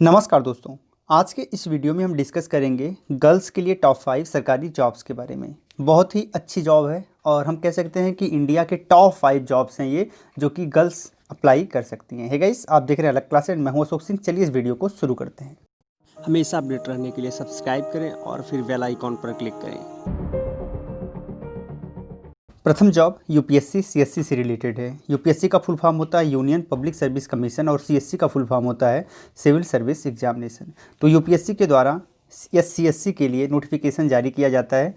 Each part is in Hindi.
नमस्कार दोस्तों। आज के इस वीडियो में हम डिस्कस करेंगे गर्ल्स के लिए टॉप 5 सरकारी जॉब्स के बारे में। बहुत ही अच्छी जॉब है और हम कह सकते हैं कि इंडिया के टॉप 5 जॉब्स हैं ये, जो कि गर्ल्स अप्लाई कर सकती हैं। हे गाइस, आप देख रहे हैं अलग क्लास एंड मैं हूं अशोक सिंह। चलिए इस वीडियो को शुरू करते हैं। हमेशा अपडेट रहने के लिए सब्सक्राइब करें और फिर बेल आइकॉन पर क्लिक करें। प्रथम जॉब यूपीएससी सीएससी से रिलेटेड है। यूपीएससी का फुल फॉर्म होता है यूनियन पब्लिक सर्विस कमीशन और सीएससी का फुल फॉर्म होता है सिविल सर्विस एग्जामिनेशन। तो यूपीएससी के द्वारा सीएससी के लिए नोटिफिकेशन जारी किया जाता है।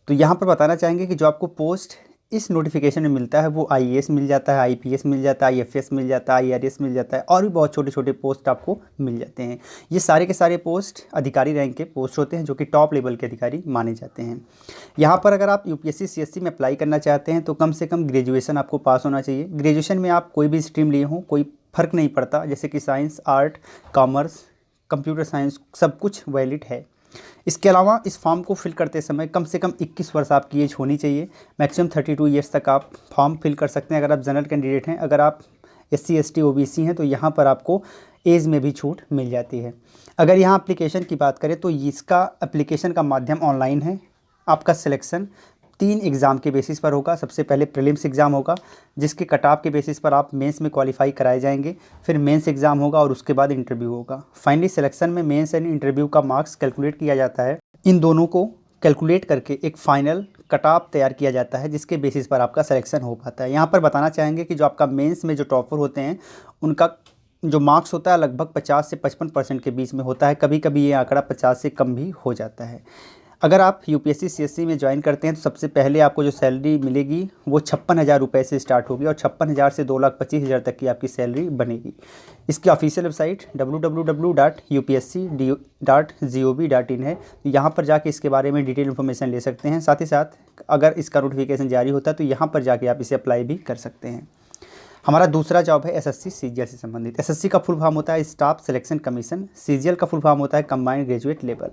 तो यहाँ पर बताना चाहेंगे कि जो आपको पोस्ट इस नोटिफिकेशन में मिलता है वो आईएएस मिल जाता है, आईपीएस मिल जाता है, आईएफएस मिल जाता है, आईआरएस मिल जाता है और भी बहुत छोटे छोटे पोस्ट आपको मिल जाते हैं। ये सारे के सारे पोस्ट अधिकारी रैंक के पोस्ट होते हैं जो कि टॉप लेवल के अधिकारी माने जाते हैं। यहाँ पर अगर आप यूपीएससी सीएससी में अप्लाई करना चाहते हैं तो कम से कम ग्रेजुएशन आपको पास होना चाहिए। ग्रेजुएशन में आप कोई भी स्ट्रीम लिए हों, कोई फ़र्क नहीं पड़ता, जैसे कि science, art, commerce, computer science, सब कुछ वैलिड है। इसके अलावा इस फॉर्म को फिल करते समय कम से कम 21 वर्ष आपकी एज होनी चाहिए। मैक्सिमम 32 ईयर्स तक आप फॉर्म फिल कर सकते हैं अगर आप जनरल कैंडिडेट हैं। अगर आप एससी एसटी ओबीसी हैं तो यहाँ पर आपको एज में भी छूट मिल जाती है। अगर यहाँ एप्लीकेशन की बात करें तो इसका एप्लीकेशन का माध्यम ऑनलाइन है। आपका सिलेक्शन 3 एग्ज़ाम के बेसिस पर होगा। सबसे पहले प्रीलिम्स एग्ज़ाम होगा जिसके कट ऑफ के बेसिस पर आप मेंस में क्वालिफाई कराए जाएंगे। फिर मेंस एग्ज़ाम होगा और उसके बाद इंटरव्यू होगा। फाइनली सिलेक्शन में मेंस एंड इंटरव्यू का मार्क्स कैलकुलेट किया जाता है। इन दोनों को कैलकुलेट करके एक फ़ाइनल कट ऑफ तैयार किया जाता है जिसके बेसिस पर आपका सिलेक्शन हो पाता है। यहाँ पर बताना चाहेंगे कि जो आपका मेंस में जो टॉपर होते हैं उनका जो मार्क्स होता है लगभग 50 से 55% के बीच में होता है। कभी कभी ये आंकड़ा 50 से कम भी हो जाता है। अगर आप यूपीएससी सीएससी में ज्वाइन करते हैं तो सबसे पहले आपको जो सैलरी मिलेगी वो 56,000 रुपये से स्टार्ट होगी और 56,000 से 2,25,000 तक की आपकी सैलरी बनेगी। इसकी ऑफिशियल वेबसाइट www.upsc.gov.in है। यहाँ पर जाके इसके बारे में डिटेल इन्फॉर्मेशन ले सकते हैं। साथ ही साथ अगर इसका नोटिफिकेशन जारी होता है तो यहाँ पर जाके आप इसे अप्लाई भी कर सकते हैं। हमारा दूसरा जॉब है एसएससी सीजीएल से संबंधित। एसएससी का फुल फॉर्म होता है स्टाफ सिलेक्शन कमीशन, सीजीएल का फुल फॉर्म होता है कंबाइंड ग्रेजुएट लेवल।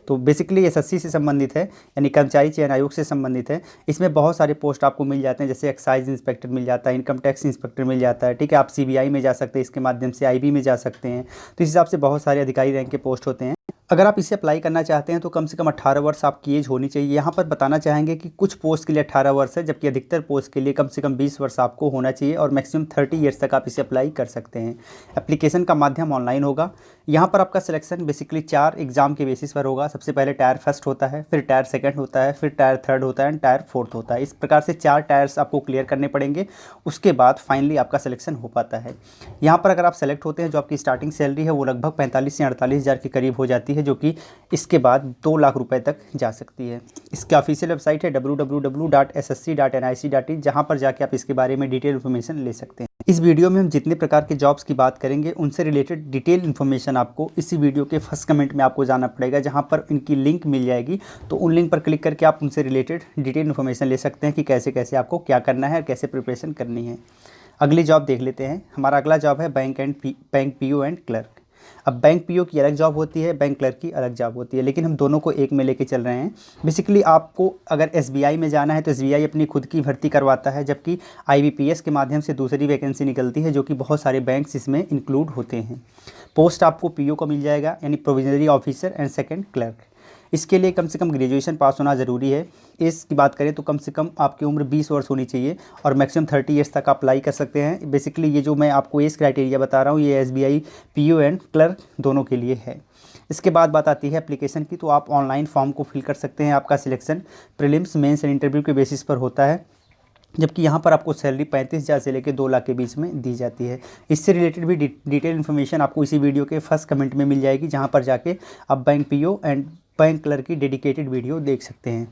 तो बेसिकली एसएससी से संबंधित है, यानी कर्मचारी चयन आयोग से संबंधित है। इसमें बहुत सारे पोस्ट आपको मिल जाते हैं, जैसे एक्साइज इंस्पेक्टर मिल जाता है, इनकम टैक्स इंस्पेक्टर मिल जाता है। ठीक है, आप सीबीआई में जा सकते हैं, इसके माध्यम से आईबी में जा सकते हैं। तो इस हिसाब से बहुत सारे अधिकारी रैंक के पोस्ट होते हैं। अगर आप इसे अप्लाई करना चाहते हैं तो कम से कम 18 वर्ष आपकी एज होनी चाहिए। यहाँ पर बताना चाहेंगे कि कुछ पोस्ट के लिए 18 वर्ष है, जबकि अधिकतर पोस्ट के लिए कम से कम 20 वर्ष आपको होना चाहिए और मैक्सिमम 30 ईयर्स तक आप इसे अप्लाई कर सकते हैं। एप्लीकेशन का माध्यम ऑनलाइन होगा। यहाँ पर आपका सिलेक्शन बेसिकली 4 एग्जाम के बेसिस पर होगा। सबसे पहले टायर फर्स्ट होता है, फिर टायर सेकंड होता है, फिर टायर थर्ड होता है एंड टायर फोर्थ होता है। इस प्रकार से 4 टायर्स आपको क्लियर करने पड़ेंगे, उसके बाद फाइनली आपका सिलेक्शन हो पाता है। यहाँ पर अगर आप सेलेक्ट होते हैं, जो आपकी स्टार्टिंग सैलरी है वो लगभग 45 से 48 हज़ार के करीब हो जाती है, जो कि इसके बाद 2 लाख रुपए तक जा सकती है। इसकी ऑफिशियल वेबसाइट है www.ssc.nic.in, जहां पर जाके आप इसके बारे में डिटेल इन्फॉर्मेशन ले सकते हैं। इस वीडियो में हम जितने प्रकार के जॉब्स की बात करेंगे उनसे रिलेटेड डिटेल इन्फॉर्मेशन आपको इसी वीडियो के फर्स्ट कमेंट में आपको जाना पड़ेगा, जहां पर इनकी लिंक मिल जाएगी। तो उन लिंक पर क्लिक करके आप उनसे रिलेटेड डिटेल इन्फॉर्मेशन ले सकते हैं कि कैसे कैसे आपको क्या करना है और कैसे प्रिपरेशन करनी है। अगली जॉब देख लेते हैं। हमारा अगला जॉब है बैंक पीओ एंड क्लर्क। अब बैंक पीओ की अलग जॉब होती है, बैंक क्लर्क की अलग जॉब होती है, लेकिन हम दोनों को एक में लेके चल रहे हैं। बेसिकली आपको अगर एसबीआई में जाना है तो एसबीआई अपनी खुद की भर्ती करवाता है, जबकि आईबीपीएस के माध्यम से दूसरी वैकेंसी निकलती है, जो कि बहुत सारे बैंक्स इसमें इंक्लूड होते हैं। पोस्ट आपको पीओ का मिल जाएगा, यानी provisionary officer and second clerk. इसके लिए कम से कम ग्रेजुएशन पास होना ज़रूरी है। एज की बात करें तो कम से कम आपकी उम्र 20 वर्ष होनी चाहिए और मैक्सिमम 30 ईयर्स तक आप अप्लाई कर सकते हैं। बेसिकली ये जो मैं आपको एज क्राइटेरिया बता रहा हूँ ये एसबीआई पीओ एंड क्लर्क दोनों के लिए है। इसके बाद बात आती है एप्लीकेशन की। तो आप ऑनलाइन फॉर्म को फिल कर सकते हैं। आपका selection prelims, mains and interview के बेसिस पर होता है, जबकि यहाँ पर आपको सैलरी 35,000 से लेकर 2 लाख के बीच में दी जाती है। इससे रिलेटेड भी डिटेल इन्फॉर्मेशन आपको इसी वीडियो के फर्स्ट कमेंट में मिल जाएगी, जहाँ पर जाके आप bank PO and bank clerk की डेडिकेटेड वीडियो देख सकते हैं।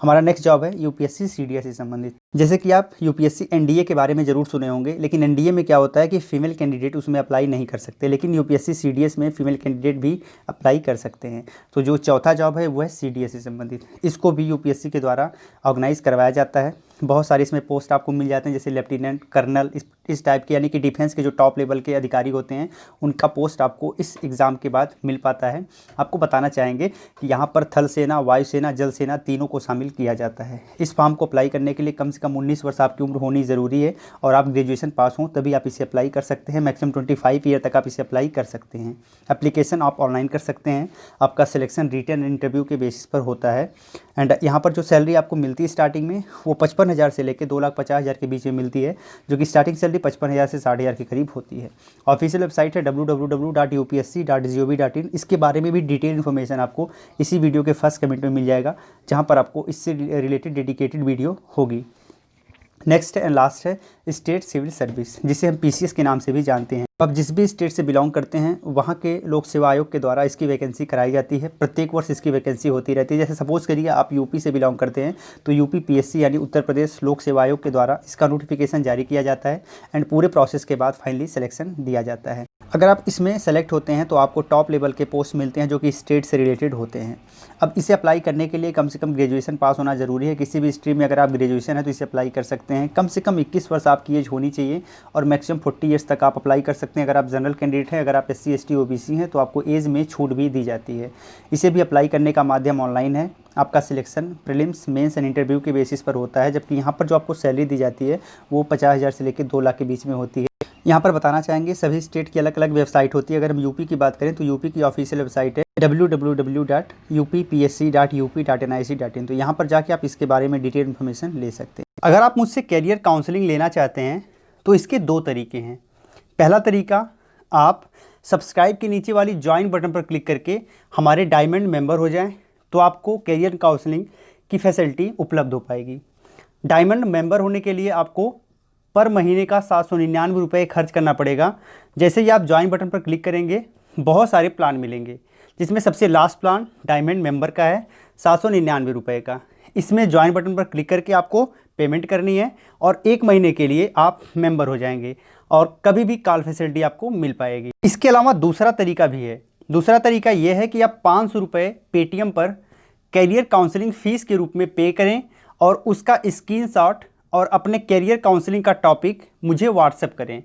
हमारा नेक्स्ट जॉब है यूपीएससी सीडीएस से संबंधित। जैसे कि आप यूपीएससी एनडीए के बारे में ज़रूर सुने होंगे, लेकिन एनडीए में क्या होता है कि फीमेल कैंडिडेट उसमें अप्लाई नहीं कर सकते, लेकिन यूपीएससी सीडीएस में फीमेल कैंडिडेट भी अप्लाई कर सकते हैं। तो जो चौथा जॉब है वो है सीडीएस से संबंधित। इसको भी यूपीएससी के द्वारा ऑर्गेनाइज करवाया जाता है। बहुत सारे इसमें पोस्ट आपको मिल जाते हैं, जैसे लेफ्टिनेंट कर्नल, इस टाइप के, यानी कि डिफेंस के जो टॉप लेवल के अधिकारी होते हैं उनका पोस्ट आपको इस एग्ज़ाम के बाद मिल पाता है। आपको बताना चाहेंगे कि यहाँ पर थल सेना, वायुसेना, जल सेना तीनों को शामिल किया जाता है। इस फॉर्म को अप्लाई करने के लिए कम से कम 19 वर्ष आपकी उम्र होनी ज़रूरी है और आप ग्रेजुएशन पास हों तभी आप इसे अप्लाई कर सकते हैं। मैक्सिमम 25 ईयर तक आप इसे अप्लाई कर सकते हैं। एप्लीकेशन आप ऑनलाइन कर सकते हैं। आपका सिलेक्शन रिटन इंटरव्यू के बेसिस पर होता है। एंड यहाँ पर जो सैलरी आपको मिलती है स्टार्टिंग में वो 55,000 से लेकर 2,50,000 के बीच में मिलती है, जो कि स्टार्टिंग सैलरी 55,000 से 60,000 के करीब होती है। ऑफिशियल वेबसाइट है www.upsc.gov.in। इसके बारे में भी डिटेल इन्फॉर्मेशन आपको इसी वीडियो के फर्स्ट कमेंट में मिल जाएगा, जहाँ पर आपको इससे रिलेटेड डेडिकेटेड वीडियो होगी। नेक्स्ट एंड लास्ट है स्टेट सिविल सर्विस, जिसे हम पीसीएस के नाम से भी जानते हैं। अब जिस भी स्टेट से बिलोंग करते हैं वहाँ के लोक सेवा आयोग के द्वारा इसकी वैकेंसी कराई जाती है। प्रत्येक वर्ष इसकी वैकेंसी होती रहती है। जैसे सपोज करिए आप यूपी से बिलोंग करते हैं तो यूपी पीएससी यानी उत्तर प्रदेश लोक सेवा आयोग के द्वारा इसका नोटिफिकेशन जारी किया जाता है एंड पूरे प्रोसेस के बाद फाइनली सिलेक्शन दिया जाता है। अगर आप इसमें सेलेक्ट होते हैं तो आपको टॉप लेवल के पोस्ट मिलते हैं जो कि स्टेट से रिलेटेड होते हैं। अब इसे अप्लाई करने के लिए कम से कम ग्रेजुएशन पास होना ज़रूरी है। किसी भी स्ट्रीम में अगर आप ग्रेजुएशन है तो इसे अप्लाई कर सकते हैं। कम से कम 21 वर्ष आपकी एज होनी चाहिए और मैक्सिमम 40 ईयर्स तक आप अप्लाई कर सकते हैं। अगर आप जनरल कैंडिडेट हैं, अगर आप SC ST OBC हैं तो आपको एज में छूट भी दी जाती है। इसे भी अप्लाई करने का माध्यम ऑनलाइन है। आपका selection prelims, mains and interview के बेसिस पर होता है, जबकि यहाँ पर जो आपको सैलरी दी जाती है वो 50,000 से लेकर 2 लाख के बीच में होती है। यहाँ पर बताना चाहेंगे सभी स्टेट की अलग अलग वेबसाइट होती है। अगर हम यूपी की बात करें तो यूपी की ऑफिशियल वेबसाइट है www.uppsc.up.nic.in। तो यहाँ पर जाके आप इसके बारे में डिटेल इन्फॉर्मेशन ले सकते हैं। अगर आप मुझसे कैरियर काउंसलिंग लेना चाहते हैं तो इसके 2 तरीके हैं। पहला तरीका, आप सब्सक्राइब के नीचे वाली ज्वाइन बटन पर क्लिक करके हमारे डायमंड मेंबर हो जाएं तो आपको कैरियर काउंसलिंग की फैसिलिटी उपलब्ध हो पाएगी। डायमंड मेंबर होने के लिए आपको पर महीने का 799 रुपये खर्च करना पड़ेगा। जैसे ही आप ज्वाइन बटन पर क्लिक करेंगे बहुत सारे प्लान मिलेंगे, जिसमें सबसे लास्ट प्लान डायमंड मेंबर का है 799 रुपये का। इसमें ज्वाइन बटन पर क्लिक करके आपको पेमेंट करनी है और 1 महीने के लिए आप मेंबर हो जाएंगे और कभी भी कॉल फैसिलिटी आपको मिल पाएगी। इसके अलावा दूसरा तरीका भी है। दूसरा तरीका ये है कि आप 500 रुपये पेटीएम पर कैरियर काउंसलिंग फ़ीस के रूप में पे करें और उसका स्क्रीनशॉट और अपने कैरियर काउंसलिंग का टॉपिक मुझे व्हाट्सएप करें।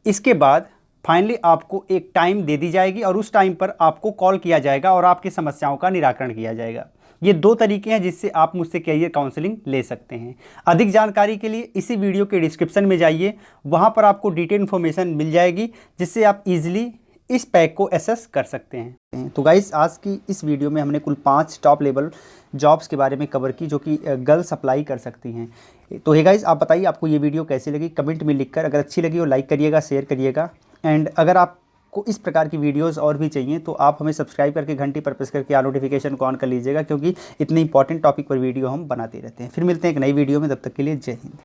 इसके बाद फाइनली आपको एक टाइम दे दी जाएगी और उस टाइम पर आपको कॉल किया जाएगा और आपकी समस्याओं का निराकरण किया जाएगा। ये 2 तरीके हैं जिससे आप मुझसे कैरियर काउंसलिंग ले सकते हैं। अधिक जानकारी के लिए इसी वीडियो के डिस्क्रिप्शन में जाइए, वहाँ पर आपको डिटेल इन्फॉर्मेशन मिल जाएगी जिससे आप ईजिली इस पैक को एसेस कर सकते हैं। तो गाइस, आज की इस वीडियो में हमने कुल 5 टॉप लेवल जॉब्स के बारे में कवर की जो कि गर्ल्स अप्लाई कर सकती हैं। तो हे गाइस, आप बताइए आपको ये वीडियो कैसी लगी, कमेंट में लिखकर। अगर अच्छी लगी हो लाइक करिएगा, शेयर करिएगा। एंड अगर आपको इस प्रकार की वीडियोस और भी चाहिए तो आप हमें सब्सक्राइब करके घंटी पर प्रेस करके नोटिफिकेशन को ऑन कर लीजिएगा, क्योंकि इतने इंपॉर्टेंट टॉपिक पर वीडियो हम बनाते रहते हैं। फिर मिलते हैं एक नई वीडियो में, तब तक के लिए जय हिंद।